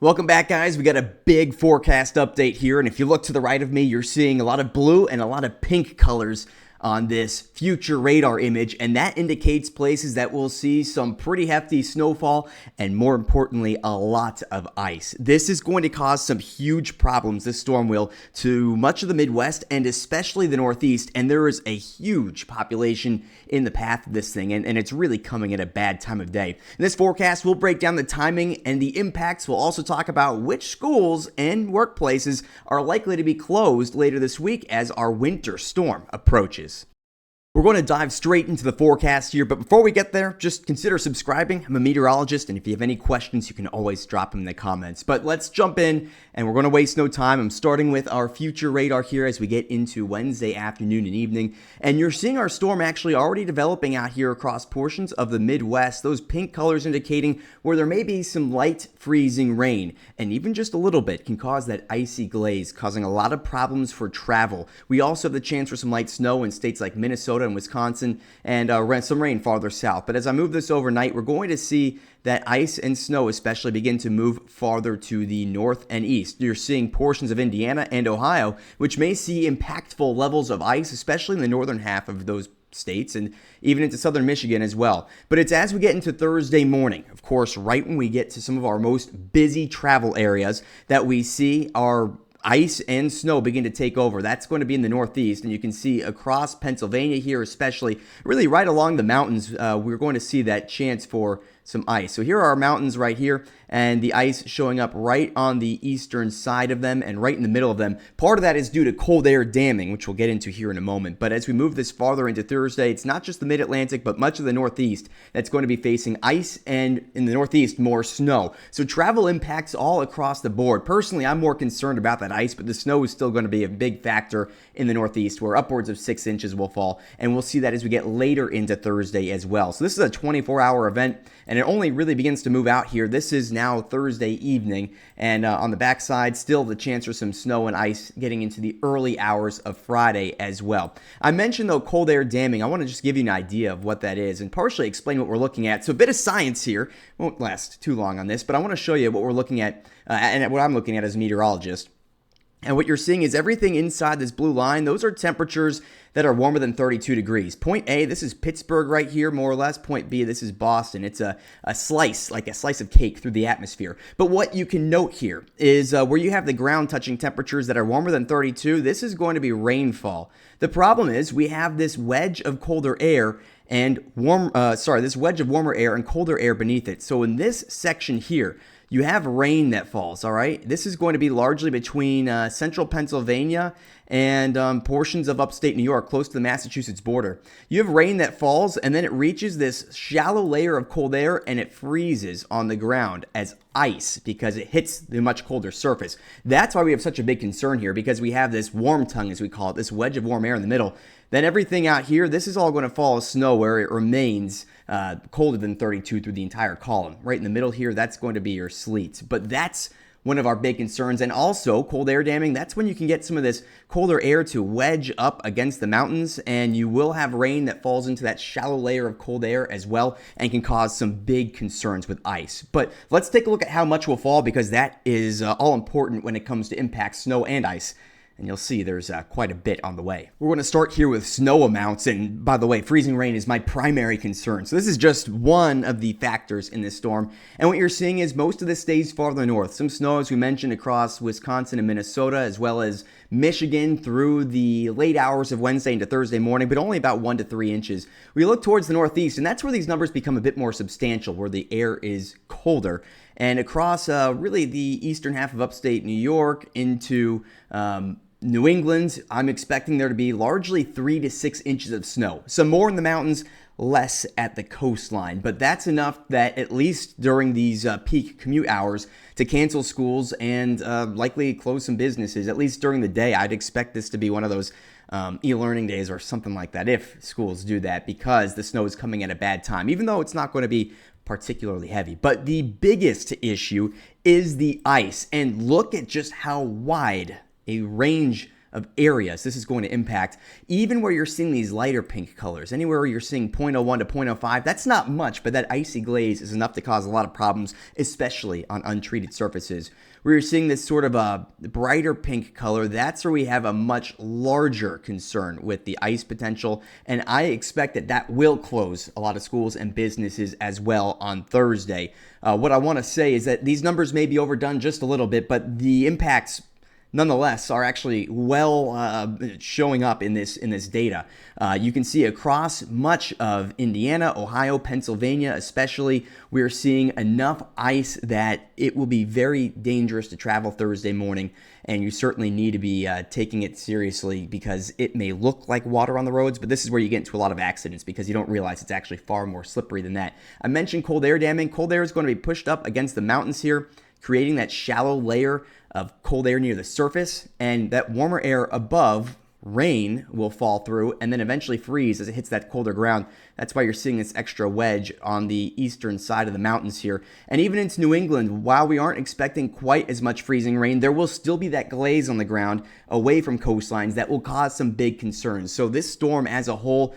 Welcome back, guys. We got a big forecast update here, and if you look to the right of me, you're seeing a lot of blue and a lot of pink colors on this future radar image, and that indicates places that will see some pretty hefty snowfall and, more importantly, a lot of ice. This is going to cause some huge problems, this storm will, to much of the Midwest and especially the Northeast, and there is a huge population in the path of this thing, and it's really coming at a bad time of day. In this forecast, we'll break down the timing and the impacts. We'll also talk about which schools and workplaces are likely to be closed later this week as our winter storm approaches. We're going to dive straight into the forecast here, but before we get there, just consider subscribing. I'm a meteorologist, and if you have any questions, you can always drop them in the comments. But let's jump in, and we're going to waste no time. I'm starting with our future radar here as we get into Wednesday afternoon and evening, and you're seeing our storm actually already developing out here across portions of the Midwest. Those pink colors indicating where there may be some light freezing rain, and even just a little bit can cause that icy glaze, causing a lot of problems for travel. We also have the chance for some light snow in states like Minnesota and Wisconsin, and some rain farther south. But as I move this overnight, we're going to see that ice and snow especially begin to move farther to the north and east. You're seeing portions of Indiana and Ohio, which may see impactful levels of ice, especially in the northern half of those states and even into southern Michigan as well. But it's as we get into Thursday morning, of course, right when we get to some of our most busy travel areas, that we see our ice and snow begin to take over. That's going to be in the Northeast, and you can see across Pennsylvania here, especially really right along the mountains, we're going to see that chance for some ice. So here are our mountains right here, and the ice showing up right on the eastern side of them and right in the middle of them. Part of that is due to cold air damming, which we'll get into here in a moment. But as we move this farther into Thursday, it's not just the mid-Atlantic, but much of the Northeast that's going to be facing ice, and in the Northeast, more snow. So travel impacts all across the board. Personally, I'm more concerned about that ice, but the snow is still going to be a big factor in the Northeast, where upwards of 6 inches will fall, and we'll see that as we get later into Thursday as well. So this is a 24-hour event, and it only really begins to move out here. This is now Thursday evening, and on the backside, still the chance for some snow and ice getting into the early hours of Friday as well. I mentioned, though, cold air damming. I want to just give you an idea of what that is and partially explain what we're looking at. So a bit of science here. Won't last too long on this, but I want to show you what we're looking at and what I'm looking at as a meteorologist. And what you're seeing is everything inside this blue line, those are temperatures that are warmer than 32 degrees. Point A, this is Pittsburgh right here, more or less. Point B, this is Boston. It's a slice, like a slice of cake through the atmosphere. But what you can note here is where you have the ground touching temperatures that are warmer than 32, this is going to be rainfall. The problem is we have this wedge of colder air and this wedge of warmer air and colder air beneath it. So in this section here, you have rain that falls, all right? This is going to be largely between central Pennsylvania and portions of upstate New York, close to the Massachusetts border. You have rain that falls, and then it reaches this shallow layer of cold air, and it freezes on the ground as ice because it hits the much colder surface. That's why we have such a big concern here, because we have this warm tongue, as we call it, this wedge of warm air in the middle. Then everything out here, this is all going to fall as snow where it remains colder than 32 through the entire column. Right in the middle here, that's going to be your sleet. But that's one of our big concerns. And also, cold air damming, that's when you can get some of this colder air to wedge up against the mountains, and you will have rain that falls into that shallow layer of cold air as well and can cause some big concerns with ice. But let's take a look at how much will fall, because that is all important when it comes to impact snow and ice. And you'll see there's quite a bit on the way. We're going to start here with snow amounts. And by the way, freezing rain is my primary concern. So this is just one of the factors in this storm. And what you're seeing is most of this stays farther north. Some snow, as we mentioned, across Wisconsin and Minnesota, as well as Michigan through the late hours of Wednesday into Thursday morning, but only about 1 to 3 inches. We look towards the Northeast, and that's where these numbers become a bit more substantial, where the air is colder. And across really the eastern half of upstate New York into New England, I'm expecting there to be largely 3 to 6 inches of snow. Some more in the mountains, less at the coastline. But that's enough that at least during these peak commute hours to cancel schools and likely close some businesses, at least during the day. I'd expect this to be one of those e-learning days or something like that if schools do that, because the snow is coming at a bad time, even though it's not going to be particularly heavy. But the biggest issue is the ice. And look at just how wide a range of areas this is going to impact. Even where you're seeing these lighter pink colors, anywhere where you're seeing 0.01 to 0.05, that's not much, but that icy glaze is enough to cause a lot of problems, especially on untreated surfaces. Where you're seeing this sort of a brighter pink color, that's where we have a much larger concern with the ice potential, and I expect that that will close a lot of schools and businesses as well on Thursday. What I want to say is that these numbers may be overdone just a little bit, but the impacts nonetheless are actually showing up in this data. You can see across much of Indiana, Ohio, Pennsylvania especially, we're seeing enough ice that it will be very dangerous to travel Thursday morning, and you certainly need to be taking it seriously because it may look like water on the roads, but this is where you get into a lot of accidents because you don't realize it's actually far more slippery than that. I mentioned cold air damming. Cold air is going to be pushed up against the mountains here, creating that shallow layer of cold air near the surface, and that warmer air above, rain, will fall through and then eventually freeze as it hits that colder ground. That's why you're seeing this extra wedge on the eastern side of the mountains here. And even into New England, while we aren't expecting quite as much freezing rain, there will still be that glaze on the ground away from coastlines that will cause some big concerns. So this storm as a whole,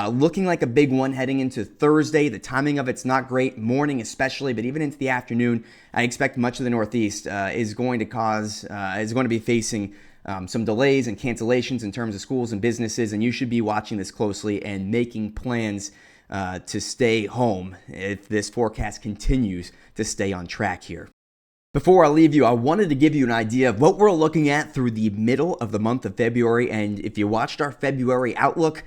looking like a big one heading into Thursday. The timing of it's not great, morning especially, but even into the afternoon, I expect much of the Northeast is going to be facing some delays and cancellations in terms of schools and businesses, and you should be watching this closely and making plans to stay home if this forecast continues to stay on track here. Before I leave you, I wanted to give you an idea of what we're looking at through the middle of the month of February, and if you watched our February outlook,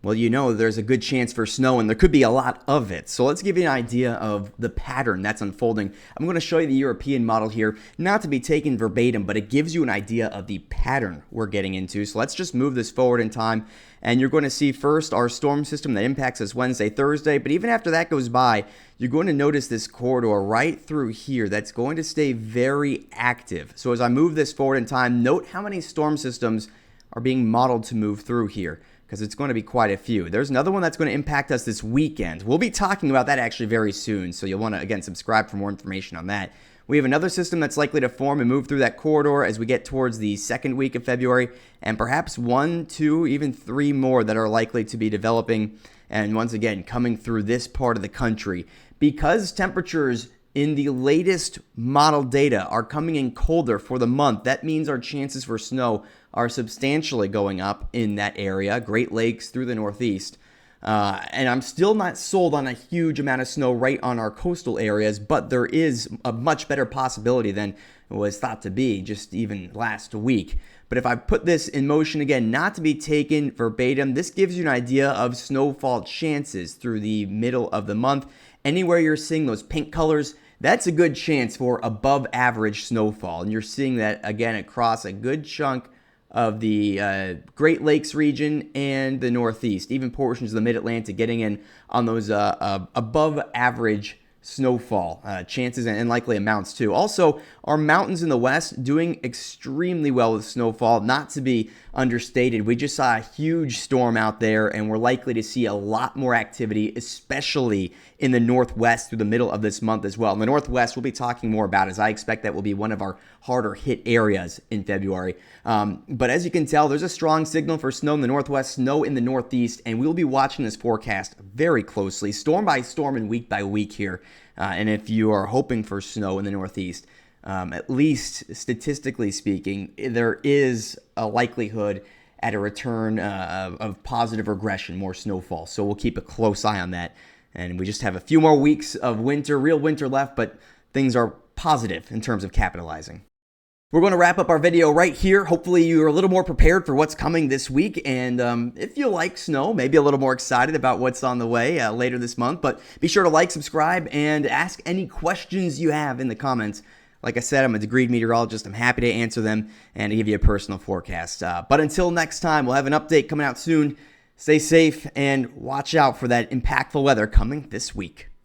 well, you know there's a good chance for snow, and there could be a lot of it. So let's give you an idea of the pattern that's unfolding. I'm going to show you the European model here, not to be taken verbatim, but it gives you an idea of the pattern we're getting into. So let's just move this forward in time, and you're going to see first our storm system that impacts us Wednesday, Thursday, but even after that goes by, you're going to notice this corridor right through here that's going to stay very active. So as I move this forward in time, note how many storm systems are being modeled to move through here, because it's going to be quite a few. There's another one that's going to impact us this weekend. We'll be talking about that actually very soon, so you'll want to, again, subscribe for more information on that. We have another system that's likely to form and move through that corridor as we get towards the second week of February, and perhaps 1, 2, even 3 more that are likely to be developing, and once again, coming through this part of the country. Because temperatures in the latest model data are coming in colder for the month, that means our chances for snow are substantially going up in that area, Great Lakes through the Northeast. And I'm still not sold on a huge amount of snow right on our coastal areas, but there is a much better possibility than it was thought to be just even last week. But if I put this in motion again, not to be taken verbatim, this gives you an idea of snowfall chances through the middle of the month. Anywhere you're seeing those pink colors, that's a good chance for above average snowfall. And you're seeing that again across a good chunk of the Great Lakes region and the Northeast, even portions of the Mid-Atlantic getting in on those above average snowfall chances and likely amounts too. Also, our mountains in the west doing extremely well with snowfall, not to be understated. We just saw a huge storm out there, and we're likely to see a lot more activity, especially in the northwest through the middle of this month as well. In the northwest, we'll be talking more about, as I expect that will be one of our harder hit areas in February. But as you can tell, there's a strong signal for snow in the northwest, snow in the northeast, and we'll be watching this forecast very closely, storm by storm and week by week here. And if you are hoping for snow in the northeast, at least statistically speaking, there is a likelihood at a return of positive regression, more snowfall. So we'll keep a close eye on that. And we just have a few more weeks of winter, real winter left, but things are positive in terms of capitalizing. We're going to wrap up our video right here. Hopefully you're a little more prepared for what's coming this week. And if you like snow, maybe a little more excited about what's on the way later this month. But be sure to like, subscribe, and ask any questions you have in the comments. Like I said, I'm a degreed meteorologist. I'm happy to answer them and to give you a personal forecast. But until next time, we'll have an update coming out soon. Stay safe and watch out for that impactful weather coming this week.